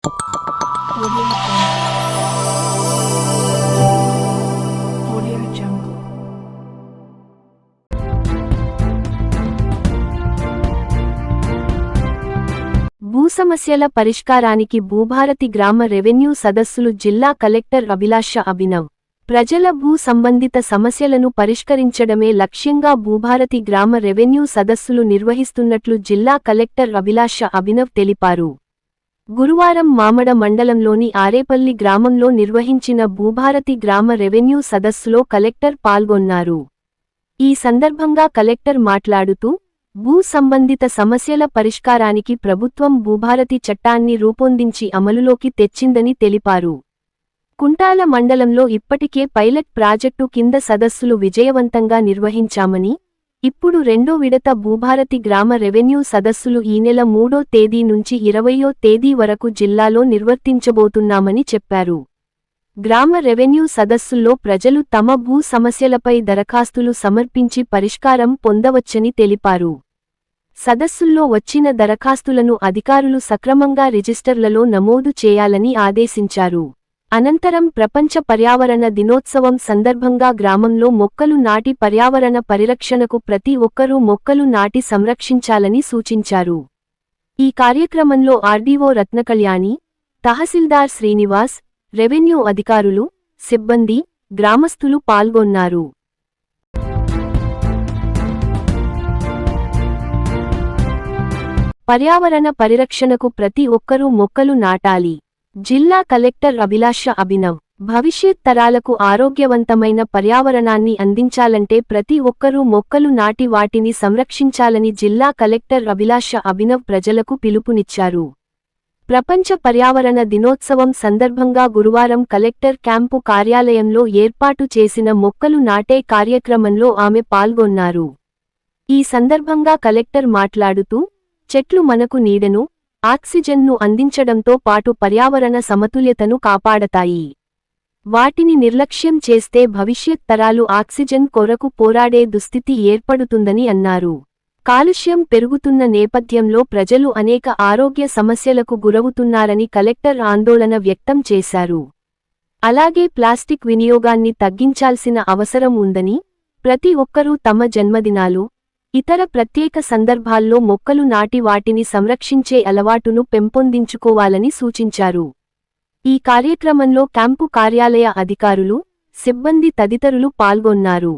Audio Jungle. భూసమస్యల పరిష్కారానికి భూభారతి గ్రామ revenue సదస్సులు జిల్లా కలెక్టర్ అభిలాష అభినవ్. ప్రజల భూ సంబంధిత సమస్యలను పరిష్కరించడమే లక్ష్యంగా భూభారతి గ్రామ రెవెన్యూ సదస్సులు నిర్వహిస్తున్నట్లు జిల్లా కలెక్టర్ అభిలాష అభినవ్ తెలిపారు. గురువారం మామడ మండలంలోని ఆరేపల్లి గ్రామంలో నిర్వహించిన భూభారతి గ్రామ రెవెన్యూ సదస్సులో కలెక్టర్ పాల్గొన్నారు. ఈ సందర్భంగా కలెక్టర్ మాట్లాడుతూ, భూ సంబంధిత సమస్యల పరిష్కారానికి ప్రభుత్వం భూభారతి చట్టాన్ని రూపొందించి అమలులోకి తెచ్చిందని తెలిపారు. కుంటాల మండలంలో ఇప్పటికే పైలట్ ప్రాజెక్టు కింద సదస్సులు విజయవంతంగా నిర్వహించామని, ఇప్పుడు రెండో విడత భూభారతి గ్రామ రెవెన్యూ సదస్సులు ఈ నెల 3వ తేదీ నుంచి 20వ తేదీ వరకు జిల్లాలో నిర్వర్తించబోతున్నామని చెప్పారు. గ్రామ రెవెన్యూ సదస్సుల్లో ప్రజలు తమ భూ సమస్యలపై దరఖాస్తులు సమర్పించి పరిష్కారం పొందవచ్చని తెలిపారు. సదస్సుల్లో వచ్చిన దరఖాస్తులను అధికారులు సక్రమంగా రిజిస్టర్లలో నమోదు చేయాలని ఆదేశించారు. అనంతరం ప్రపంచ పర్యావరణ దినోత్సవం సందర్భంగా గ్రామంలో మొక్కలు నాటి పర్యావరణ పరిరక్షణకు ప్రతి ఒక్కరూ మొక్కలు నాటి సంరక్షించాలని సూచించారు. ఈ కార్యక్రమంలో ఆర్డీఓ రత్నకళ్యాణి, తహసీల్దార్ శ్రీనివాస్, రెవెన్యూ అధికారులు, సిబ్బంది, గ్రామస్తులు పాల్గొన్నారు. పర్యావరణ పరిరక్షణకు ప్రతి ఒక్కరూ మొక్కలు నాటాలి. జిల్లా కలెక్టర్ అభిలాష అభినవ్. భవిష్యత్ తరాలకు ఆరోగ్యవంతమైన పర్యావరణాన్ని అందించాలంటే ప్రతి ఒక్కరూ మొక్కలు నాటి వాటిని సంరక్షించాలని జిల్లా కలెక్టర్ అభిలాష అభినవ్ ప్రజలకు పిలుపునిచ్చారు. ప్రపంచ పర్యావరణ దినోత్సవం సందర్భంగా గురువారం కలెక్టర్ క్యాంపు కార్యాలయంలో ఏర్పాటు చేసిన మొక్కలు నాటే కార్యక్రమంలో ఆమె పాల్గొన్నారు. ఈ సందర్భంగా కలెక్టర్ మాట్లాడుతూ, చెట్లు మనకు నీడను, ఆక్సిజన్ను అందించడంతో పాటు పర్యావరణ సమతుల్యతను కాపాడతాయి. వాటిని నిర్లక్ష్యం చేస్తే భవిష్యత్ తరాలు ఆక్సిజన్ కొరకు పోరాడే దుస్థితి ఏర్పడుతుందని అన్నారు. కాలుష్యం పెరుగుతున్న నేపథ్యంలో ప్రజలు అనేక ఆరోగ్య సమస్యలకు గురవుతున్నారని కలెక్టర్ ఆందోళన వ్యక్తం చేశారు. అలాగే ప్లాస్టిక్ వినియోగాన్ని తగ్గించాల్సిన అవసరం ఉందని, ప్రతి ఒక్కరూ తమ జన్మదినాలు, ఇతర ప్రత్యేక సందర్భాల్లో మొక్కలు నాటి వాటిని సంరక్షించే అలవాటును పెంపొందించుకోవాలని సూచించారు. ఈ కార్యక్రమంలో క్యాంపు కార్యాలయ అధికారులు, సిబ్బంది తదితరులు పాల్గొన్నారు.